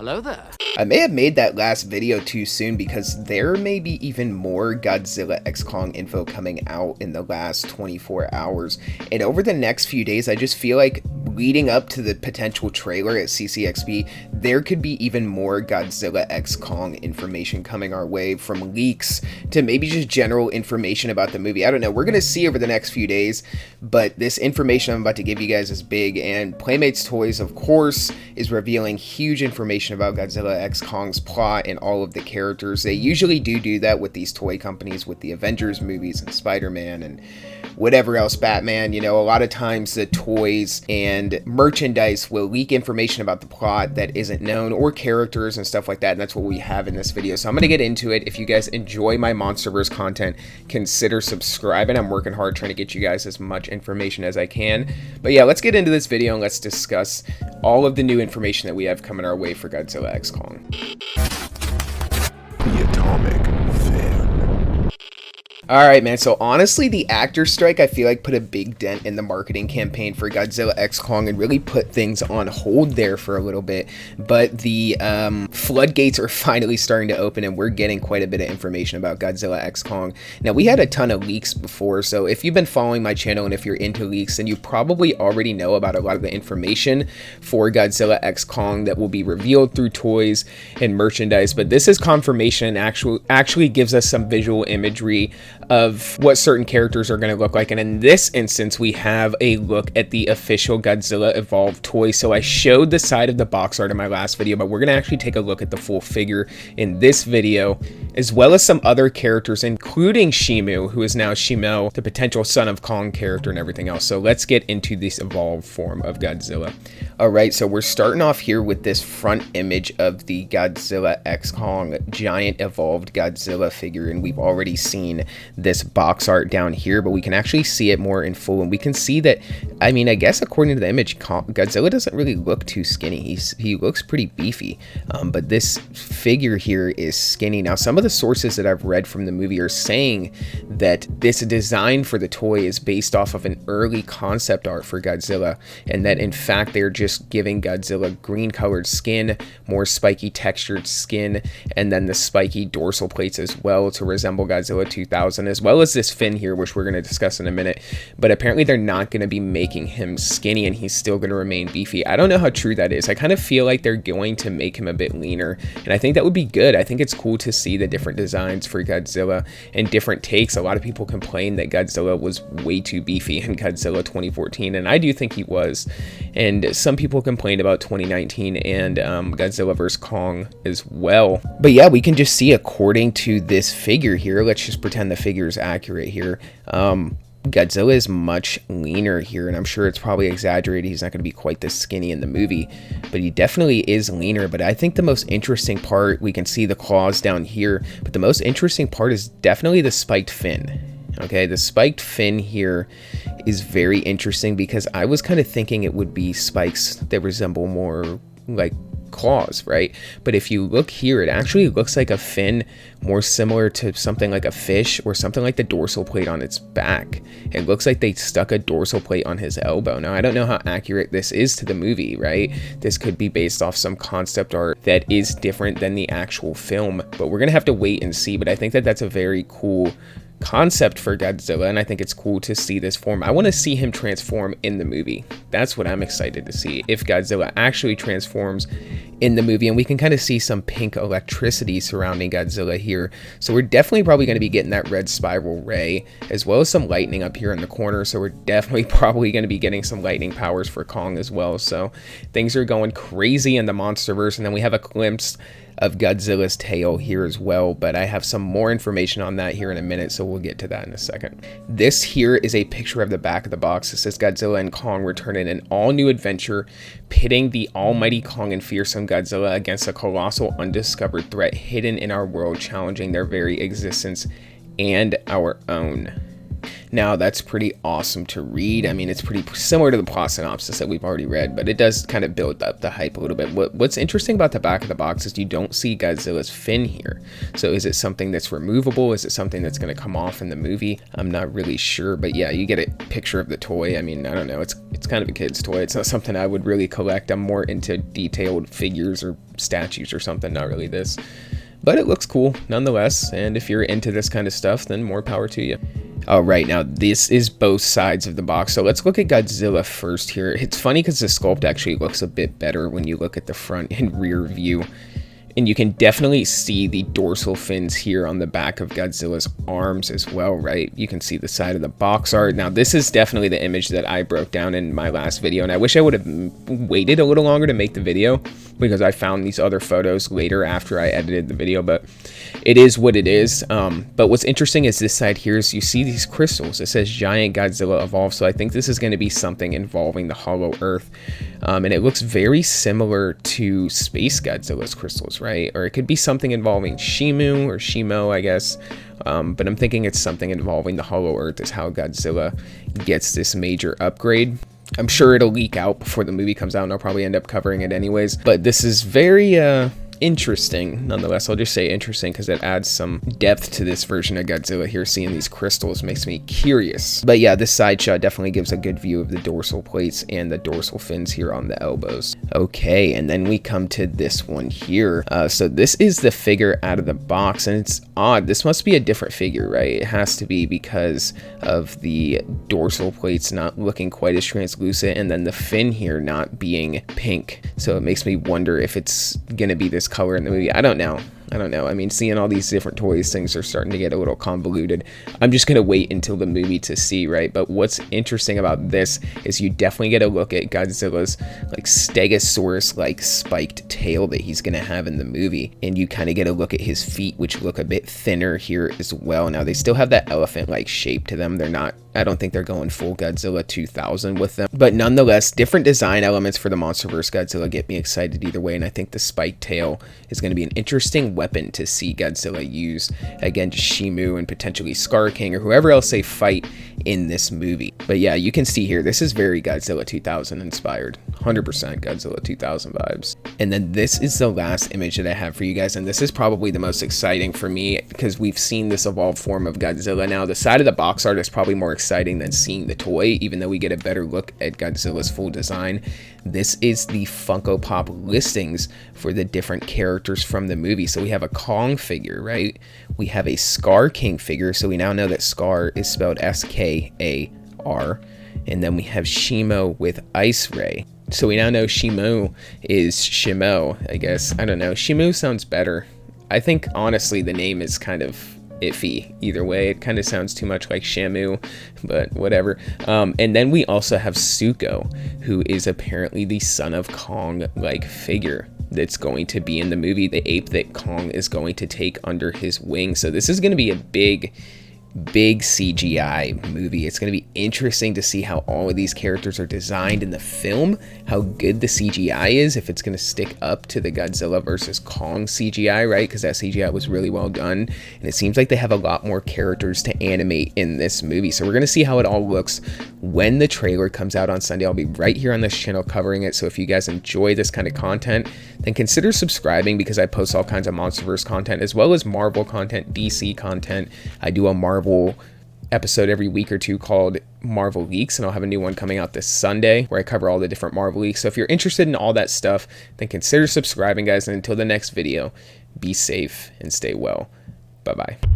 Hello there. I may have made that last video too soon because there may be even more Godzilla X Kong info coming out in the last 24 hours. And over the next few days, I just feel like leading up to the potential trailer at CCXP, there could be even more Godzilla X Kong information coming our way, from leaks to maybe just general information about the movie. I don't know. We're going to see over the next few days, but this information I'm about to give you guys is big. And Playmates Toys, of course, is revealing huge information about Godzilla X Kong's plot and all of the characters. They usually do that with these toy companies, with the Avengers movies and Spider-Man and whatever else, Batman. You know, a lot of times the toys and merchandise will leak information about the plot that isn't known, or characters and stuff like that, and that's what we have in this video. So I'm going to get into it. If you guys enjoy my MonsterVerse content, consider subscribing. I'm working hard trying to get you guys as much information as I can. But yeah, let's get into this video and let's discuss all of the new information that we have coming our way for Godzilla X Kong. The Atomic Fan. Alright, man, so honestly, the actor strike, I feel like, put a big dent in the marketing campaign for Godzilla X Kong and really put things on hold there for a little bit. But the floodgates are finally starting to open, and we're getting quite a bit of information about Godzilla X Kong. Now, we had a ton of leaks before, so if you've been following my channel and if you're into leaks, then you probably already know about a lot of the information for Godzilla X Kong that will be revealed through toys and merchandise. But this is confirmation and actually gives us some visual imagery of what certain characters are going to look like. And in this instance, we have a look at the official Godzilla Evolved toy. So I showed the side of the box art in my last video, but we're going to actually take a look at the full figure in this video, as well as some other characters, including Shimo, who is now Shimo, the potential son of Kong character, and everything else. So let's get into this evolved form of Godzilla. All right, so we're starting off here with this front image of the Godzilla X Kong giant evolved Godzilla figure, and we've already seen this box art down here, but we can actually see it more in full, and we can see that, I mean, I guess according to the image, Godzilla doesn't really look too skinny. He looks pretty beefy, but this figure here is skinny. Now, some of the sources that I've read from the movie are saying that this design for the toy is based off of an early concept art for Godzilla, and that in fact they're just giving Godzilla green colored skin, more spiky textured skin, and then the spiky dorsal plates as well to resemble Godzilla 2000, as well as this fin here, which we're going to discuss in a minute. But apparently they're not going to be making him skinny, and he's still going to remain beefy. I don't know how true that is. I kind of feel like they're going to make him a bit leaner, and I think that would be good. I think it's cool to see the different designs for Godzilla and different takes. A lot of people complain that Godzilla was way too beefy in Godzilla 2014, and I do think he was. And some people complained about 2019 and Godzilla vs. Kong as well. But yeah, we can just see, according to this figure here, let's just pretend the figure is accurate here, Godzilla is much leaner here, and I'm sure it's probably exaggerated. He's not going to be quite this skinny in the movie, but he definitely is leaner. But I think the most interesting part, we can see the claws down here, but the most interesting part is definitely the spiked fin. Okay, the spiked fin here is very interesting because I was kind of thinking it would be spikes that resemble more like claws, right? But if you look here, it actually looks like a fin more similar to something like a fish, or something like the dorsal plate on its back. It looks like they stuck a dorsal plate on his elbow. Now, I don't know how accurate this is to the movie, right? This could be based off some concept art that is different than the actual film, but we're gonna have to wait and see. But I think that that's a very cool concept for Godzilla, and I think it's cool to see this form. I want to see him transform in the movie. That's what I'm excited to see, if Godzilla actually transforms in the movie. And we can kind of see some pink electricity surrounding Godzilla here, so we're definitely probably going to be getting that red spiral ray, as well as some lightning up here in the corner. So we're definitely probably going to be getting some lightning powers for Kong as well. So things are going crazy in the MonsterVerse. And then we have a glimpse of Godzilla's tail here as well, but I have some more information on that here in a minute, so we'll get to that in a second. This here is a picture of the back of the box. It says Godzilla and Kong return in an all-new adventure, pitting the almighty Kong and fearsome Godzilla against a colossal undiscovered threat hidden in our world, challenging their very existence and our own. Now, that's pretty awesome to read. I mean, it's pretty similar to the plot synopsis that we've already read, but it does kind of build up the hype a little bit. What's interesting about the back of the box is you don't see Godzilla's fin here. So is it something that's removable? Is it something that's going to come off in the movie? I'm not really sure, but yeah, you get a picture of the toy. I mean, I don't know. It's kind of a kid's toy. It's not something I would really collect. I'm more into detailed figures or statues or something, not really this. But it looks cool nonetheless, and if you're into this kind of stuff, then more power to you. All right, now this is both sides of the box. So let's look at Godzilla first here. It's funny because the sculpt actually looks a bit better when you look at the front and rear view. And you can definitely see the dorsal fins here on the back of Godzilla's arms as well, right? You can see the side of the box art. Now, this is definitely the image that I broke down in my last video, and I wish I would have waited a little longer to make the video because I found these other photos later after I edited the video, but it is what it is. But what's interesting is this side here is you see these crystals. It says Giant Godzilla Evolved, so I think this is going to be something involving the Hollow Earth. And it looks very similar to Space Godzilla's crystals, right? Or it could be something involving Shimo, I guess. But I'm thinking it's something involving the Hollow Earth is how Godzilla gets this major upgrade. I'm sure it'll leak out before the movie comes out, and I'll probably end up covering it anyways. But this is very interesting nonetheless. I'll just say interesting because it adds some depth to this version of Godzilla here. Seeing these crystals makes me curious. But yeah, this side shot definitely gives a good view of the dorsal plates and the dorsal fins here on the elbows. Okay, and then we come to this one here. So this is the figure out of the box, and it's odd. This must be a different figure, right? It has to be because of the dorsal plates not looking quite as translucent, and then the fin here not being pink. So it makes me wonder if it's gonna be this color in the movie. I don't know. I mean, seeing all these different toys, things are starting to get a little convoluted. I'm just going to wait until the movie to see, right? But what's interesting about this is you definitely get a look at Godzilla's like Stegosaurus-like spiked tail that he's going to have in the movie. And you kind of get a look at his feet, which look a bit thinner here as well. Now, they still have that elephant-like shape to them. They're not, I don't think they're going full Godzilla 2000 with them. But nonetheless, different design elements for the MonsterVerse Godzilla get me excited either way. And I think the spiked tail is going to be an interesting weapon to see Godzilla use against Shimo and potentially Scar King or whoever else they fight in this movie. But yeah, you can see here, this is very Godzilla 2000 inspired. 100% Godzilla 2000 vibes. And then this is the last image that I have for you guys, and this is probably the most exciting for me because we've seen this evolved form of Godzilla. Now, the side of the box art is probably more exciting than seeing the toy, even though we get a better look at Godzilla's full design. This is the Funko Pop listings for the different characters from the movie. So we have a Kong figure, right? We have a Scar King figure, so we now know that Scar is spelled S-K-A-R. And then we have Shimo with Ice Ray. So we now know Shimo is Shimo, I guess. I don't know. Shimo sounds better. I think, honestly, the name is kind of iffy either way. It kind of sounds too much like Shamu, but whatever. And then we also have Suko, who is apparently the son of Kong-like figure that's going to be in the movie, the ape that Kong is going to take under his wing. So this is going to be a big CGI movie. It's going to be interesting to see how all of these characters are designed in the film, how good the CGI is, if it's going to stick up to the Godzilla versus Kong CGI, right? Because that CGI was really well done, and it seems like they have a lot more characters to animate in this movie. So we're going to see how it all looks when the trailer comes out on Sunday. I'll be right here on this channel covering it, so if you guys enjoy this kind of content, then consider subscribing because I post all kinds of MonsterVerse content as well as Marvel content, DC content. I do a Marvel episode every week or two called Marvel Leaks, and I'll have a new one coming out this Sunday where I cover all the different Marvel leaks. So if you're interested in all that stuff, then consider subscribing, guys. And until the next video, be safe and stay well. Bye-bye.